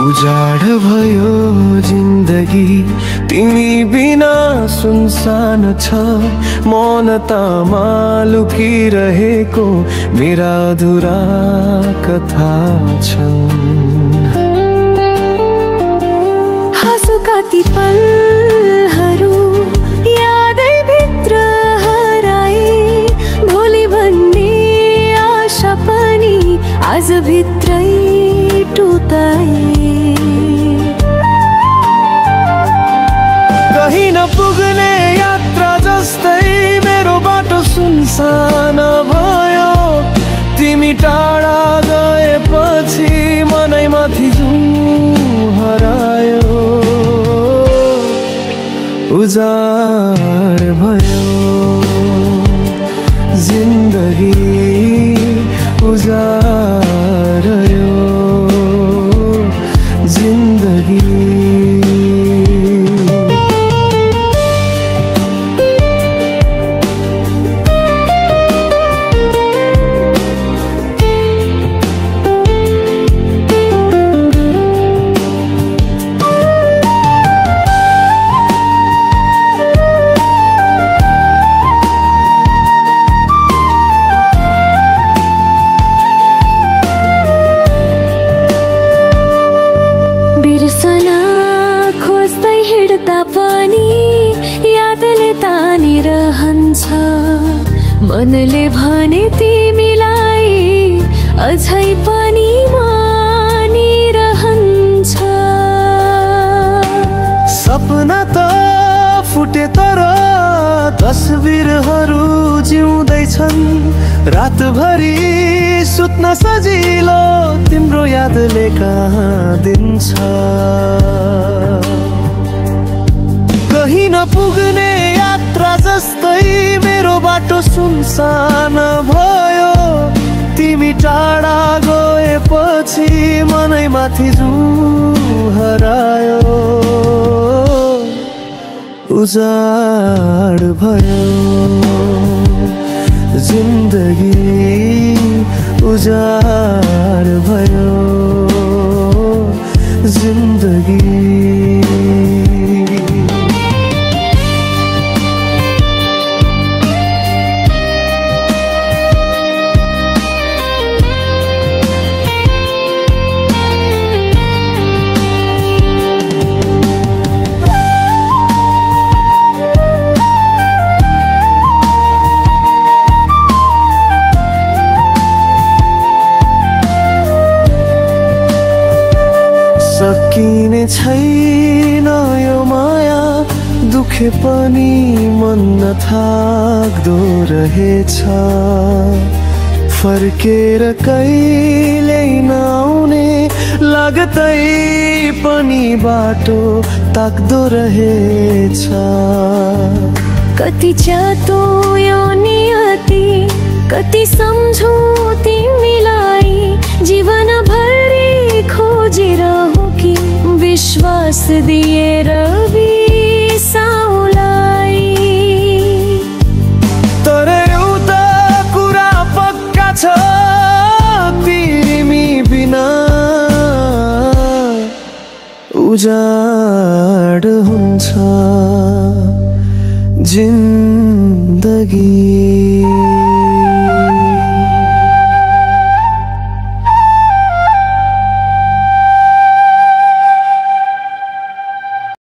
उजाड भयो जिन्दगी तिमी बिना सुनसान छ मौनतामा लुकिरहेको मेरा अधुरा कथा छन्। हाँसोका ती पलहरू यादै भित्र हराए भोलि भन्ने आशा पनि आज भित्रै टुटाए। कहीं नपुग्ने यात्रा जस्तै मेरो बाटो सुनसान भयो तिमी टाढा गएपछि मनैमाथि जुन हरायो। उजाड भयो जिन्दगी उजाड्यो जिन्दगी। मनले भने तिमीलाई अझै पनि मानिरहन्छ। सपना त फुटे तर तस्बिरहरू जिउँदैछन् रातभरि सुत्न सजिलो तिम्रो यादले कहाँ दिन्छ। कहीं नपुग्ने यात्रा जस्तै मेरो बाटो सुनसान भयो तिमी टाढा गएपछि मनैमाथि जुन हरायो। उजाड भयो जिन्दगी उजाड भयो जिन्दगी। सकिने छैन यो माया दुखे पनि मन नथाक्दो रहेछ। फर्केर कहिल्यै नआउने लाग्दै पनि बाटो ताक्दो रहेछ। कति चातो यो नियति कति सम्झौ तिमीलाई जीवनभरि खोजिरहँ कि विश्वास दिएर बिसाउलाई। तर एउटा कुरा पक्का छ तिमी बिना उजाड हुन्छ जिन्दगी।